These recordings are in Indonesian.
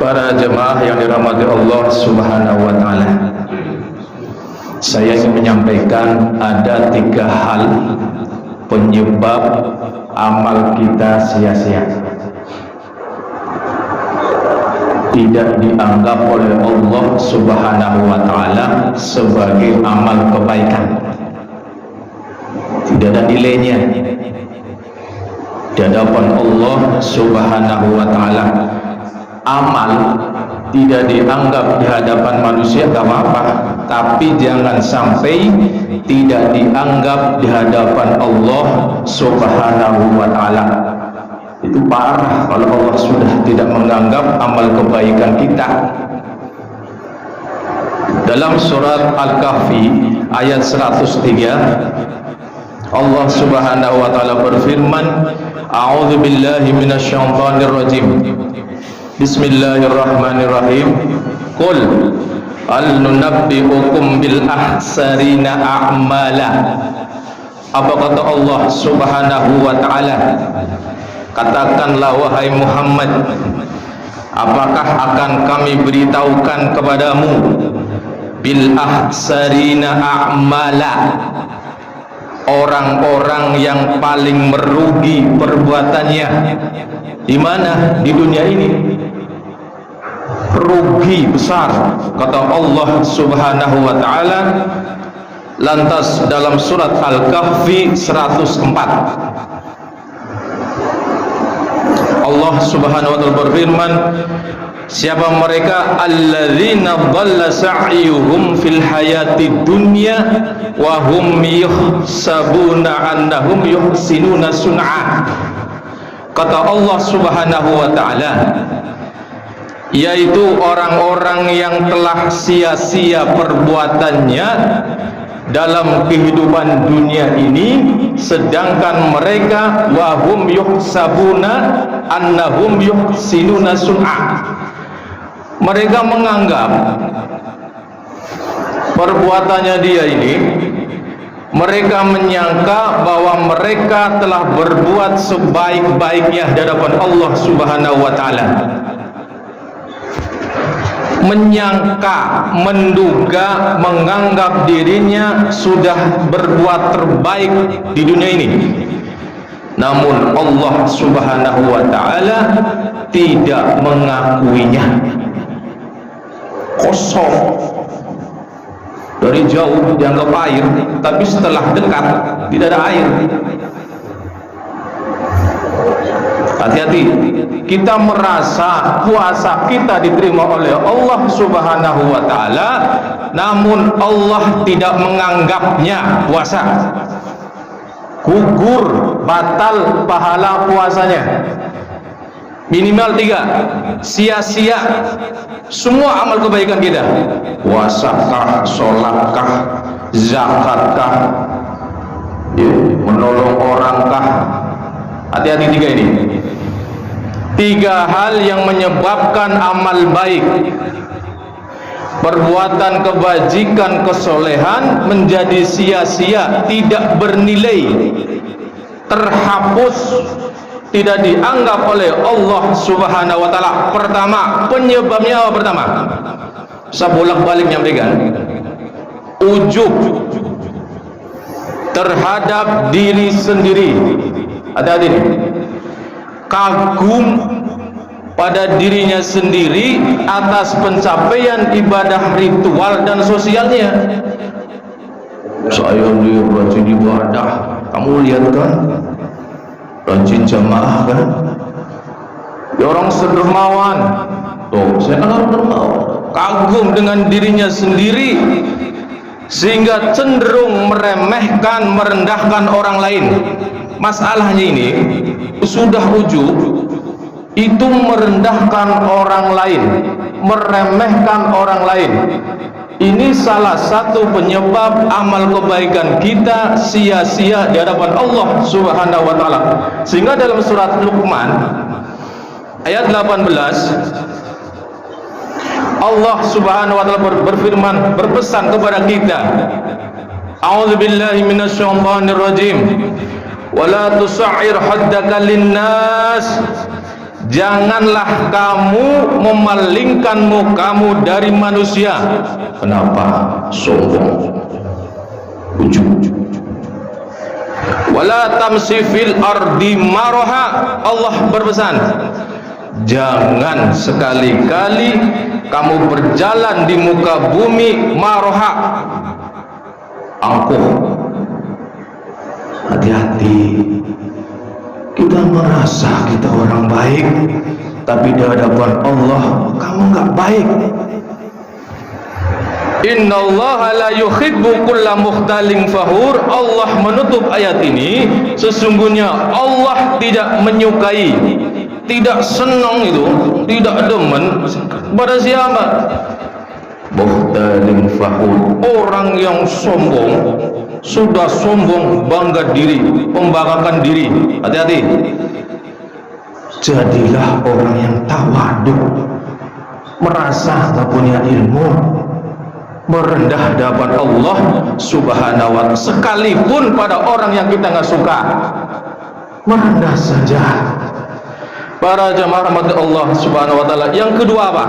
Para jemaah yang dirahmati Allah Subhanahu wa Ta'ala, saya ingin menyampaikan ada 3 hal penyebab amal kita sia-sia, tidak dianggap oleh Allah Subhanahu wa Ta'ala sebagai amal kebaikan, tidak ada nilainya di hadapan Allah Subhanahu wa Ta'ala. Amal tidak dianggap di hadapan manusia, gak apa-apa, tapi jangan sampai tidak dianggap di hadapan Allah Subhanahu wa Ta'ala. Itu parah kalau Allah sudah tidak menganggap amal kebaikan kita. Dalam surat Al-Kahfi ayat 103, Allah Subhanahu wa Ta'ala berfirman, A'udzu billahi minasyaitonir rajim. Bismillahirrahmanirrahim. Qul hal nunabbi'ukum bil ahsarina a'mala. Apa kata Allah Subhanahu wa Ta'ala? Katakanlah wahai Muhammad, apakah akan kami beritahukan kepadamu bil ahsarina a'mala, orang-orang yang paling merugi perbuatannya. Di mana? Di dunia ini. Rugi besar, kata Allah Subhanahu wa Ta'ala. Lantas dalam surat Al-Kahfi 104, Allah Subhanahu wa Ta'ala berfirman, siapa mereka? Alladzina dhalla sa'yuhum fil hayati dunya wa hum yuhsabuna annahum yuhsinuna sun'a. Kata Allah Subhanahu wa Ta'ala, yaitu orang-orang yang telah sia-sia perbuatannya dalam kehidupan dunia ini, sedangkan mereka wahum yuhsabuna annahum yuhsinuna sun'a, mereka menganggap perbuatannya dia ini, mereka menyangka bahwa mereka telah berbuat sebaik-baiknya di hadapan Allah Subhanahu wa Ta'ala. Menyangka, menduga, menganggap dirinya sudah berbuat terbaik di dunia ini. Namun Allah Subhanahu wa Ta'ala tidak mengakuinya. Kosong. Dari jauh dianggap air, tapi setelah dekat tidak ada air. Hati-hati, kita merasa puasa kita diterima oleh Allah Subhanahu wa Ta'ala, namun Allah tidak menganggapnya puasa. Gugur, batal pahala puasanya. Minimal 3, sia-sia semua amal kebaikan kita. Puasakah, sholatkah, zakatkah, menolong orangkah. Hati-hati 3 ini. 3 hal yang menyebabkan amal baik, perbuatan kebajikan, kesolehan menjadi sia-sia, tidak bernilai, terhapus, tidak dianggap oleh Allah Subhanahu wa Ta'ala. Pertama, penyebabnya apa pertama? Saya bolak-balik nyampaikan. Ujub terhadap diri sendiri. Hati-hati nih. Kagum pada dirinya sendiri atas pencapaian ibadah ritual dan sosialnya. Saya rajin ibadah, kamu lihat kan? Rajin jamaah kan? Ya orang sedermawan. Tuh, saya kan orang dermawan. Kagum dengan dirinya sendiri sehingga cenderung meremehkan, merendahkan orang lain. Masalahnya ini sudah ujub, itu merendahkan orang lain, meremehkan orang lain. Ini salah satu penyebab amal kebaikan kita sia-sia di hadapan Allah Subhanahu wa Ta'ala. Sehingga dalam surat Luqman ayat 18, Allah Subhanahu wa Ta'ala berfirman, berpesan kepada kita, A'udzubillahi minasyaitonir rajim. Wala tusa'ir haddaka linnas janganlah kamu memalingkan mukamu dari manusia. Kenapa? Sombong, ujub. Wala tamsi fil ardi maraha. Allah berpesan, jangan sekali-kali kamu berjalan di muka bumi maraha, angkuh. Hati-hati, kita merasa kita orang baik, tapi di hadapan Allah kamu nggak baik. Innallaha la yuhibbu kulla mukhtalin fakhur. Allah menutup ayat ini, sesungguhnya Allah tidak menyukai, tidak senang itu, tidak demen pada siapa? Mukhtalin fakhur, orang yang sombong, sudah sombong, bangga diri, pembanggakan diri. Hati-hati, jadilah orang yang tawadhu, merasa tak punya ilmu, merendah hadapan Allah Subhanahu wa ta'ala, sekalipun pada orang yang kita nggak suka, merendah saja. Para jamaah rahmat Allah Subhanahu wa ta'ala. Yang kedua apa?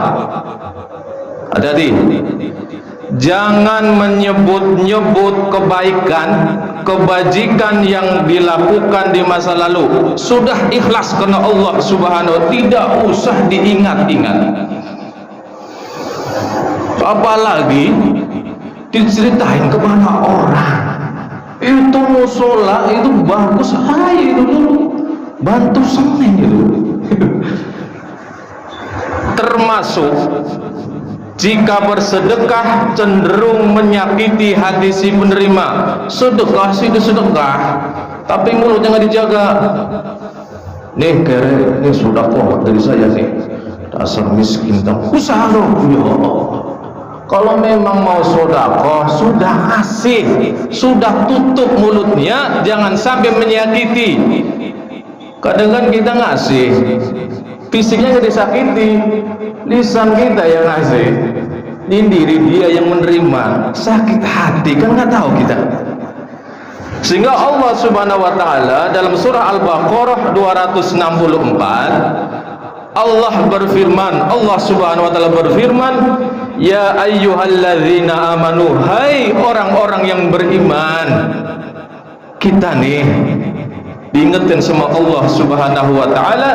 Hati-hati, jangan menyebut-nyebut kebaikan, kebajikan yang dilakukan di masa lalu. Sudah ikhlas karena Allah Subhanahu wa ta'ala, tidak usah diingat-ingat. Apalagi diceritain kepada orang, itu musola itu bagus, hai itu dulu bantu seneng itu. Termasuk jika bersedekah cenderung menyakiti hati si penerima. Sedekah sih itu sedekah, tapi mulutnya nggak dijaga. Nih kere, ini sudah kok dari saya nih, dasar miskin, usaha loh ya Allah. Kalau memang mau sedekah, sudah kasih, sudah tutup mulutnya, jangan sampai menyakiti. Kadang kan kita ngasih, fisiknya jadi sakiti, lisan kita yang ngasih, diri dia yang menerima, sakit hati, kan nggak tahu kita. Sehingga Allah Subhanahu wa ta'ala dalam surah Al-Baqarah 264, Allah berfirman, Allah Subhanahu wa ta'ala berfirman, ya ayyuhalladzina amanu, hai orang-orang yang beriman. Kita nih diingetin sama Allah Subhanahu wa ta'ala,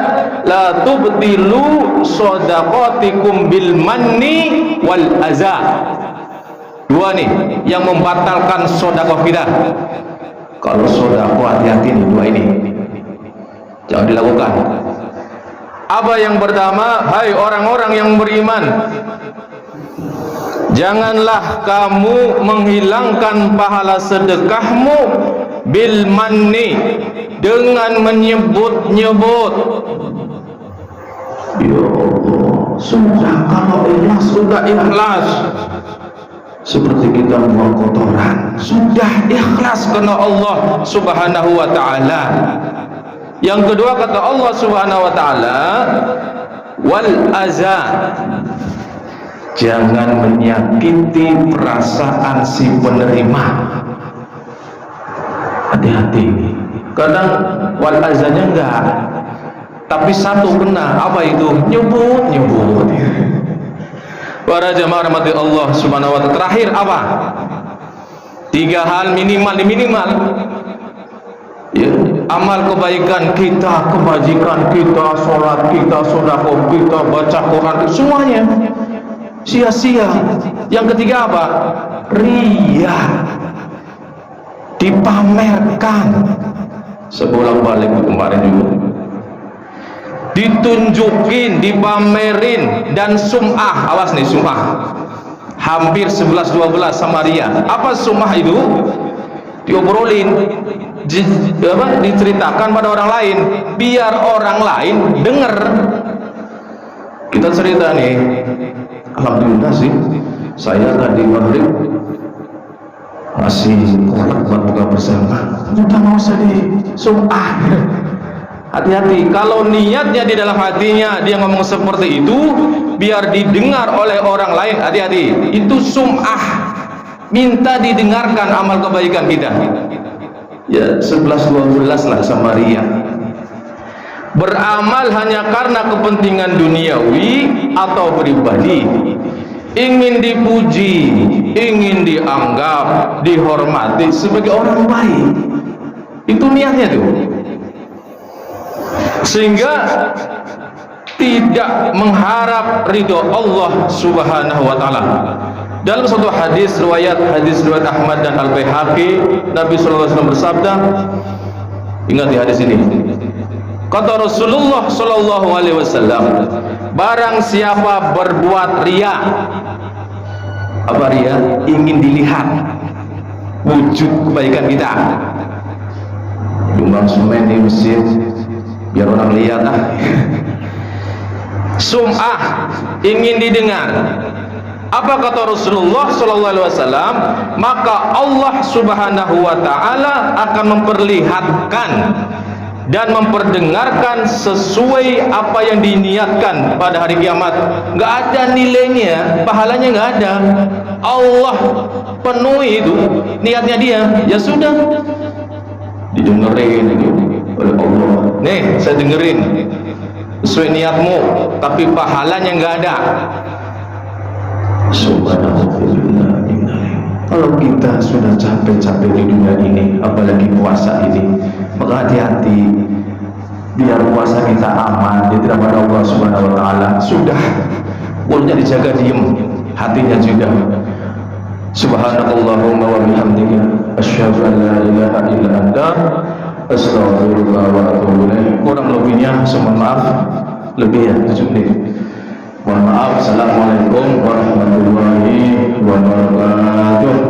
la tubtilu shadaqatikum bil manni wal aza. Dua nih yang membatalkan sedekah kita. Kalau sedekah, hati-hati nih dua ini, jangan dilakukan. Apa yang pertama? Hai orang-orang yang beriman, janganlah kamu menghilangkan pahala sedekahmu bil manni, dengan menyebut-nyebut. Ya Allah, sudah kalau ikhlas, sudah ikhlas. Seperti kita buang kotoran, sudah ikhlas karena Allah Subhanahu wa ta'ala. Yang kedua kata Allah Subhanahu wa ta'ala, wal aza, jangan menyakiti perasaan si penerima. Hati-hati, kadang wal azanya enggak, tapi satu kena. Apa itu? Nyebut-nyebut. Para jamaah rahmati Allah Subhanahu wa ta'ala. Terakhir apa? 3 hal minimal ya, amal kebaikan kita, kebajikan kita, sholat kita, sedekah kita, baca Quran, semuanya sia-sia. Yang ketiga apa? Riya, dipamerkan. Sebolak-balik kemarin juga ditunjukin, dipamerin, dan sum'ah. Awas nih, sum'ah hampir 11-12 sama riya. Apa sum'ah itu? Diobrolin, diceritakan pada orang lain biar orang lain dengar. Kita cerita nih, alhamdulillah sih saya tadi maghrib masih kolak buat buka bersama. Udah mau usah di sum'ah. Hati-hati, kalau niatnya di dalam hatinya dia ngomong seperti itu biar didengar oleh orang lain, hati-hati, itu sum'ah, minta didengarkan amal kebaikan kita. Ya 11-12 lah sama riya. beramal hanya karena kepentingan duniawi atau pribadi, ingin dipuji, ingin dianggap, dihormati sebagai orang baik, itu niatnya tuh, sehingga tidak mengharap ridho Allah Subhanahu wa taala. Dalam satu hadis riwayat Ahmad dan Al-Baihaqi, Nabi sallallahu alaihi wasallam bersabda, ingat di hadis ini, kata Rasulullah sallallahu alaihi wasallam, barang siapa berbuat riya, apa riya? Ingin dilihat wujud kebaikan kita, nyumbang semen di masjid biar orang lihat sum'ah, ingin didengar. Apa kata Rasulullah sallallahu alaihi wasallam? Maka Allah Subhanahu wa taala akan memperlihatkan dan memperdengarkan sesuai apa yang diniatkan pada hari kiamat. Nggak ada nilainya, pahalanya nggak ada. Allah penuhi itu niatnya dia, ya sudah didengerin oleh Allah. Nih, saya dengerin sesuai niatmu, tapi pahalanya nggak ada. Subhanallah. Kalau kita sudah capek-capek di dunia ini, apalagi puasa ini, maka hati-hati, biar puasa kita aman diterima Allah Subhanahu wa taala. Sudah, mulutnya dijaga, diem, hatinya juga. Subhanallahumma wa bihamdika asyhadu an la ilaha illa anta astaghfirullah wa atubu ilaik. Kurang lebihnya mohon maaf, lebih ya 7 menit. Mohon maaf. Assalamualaikum warahmatullahi wabarakatuh.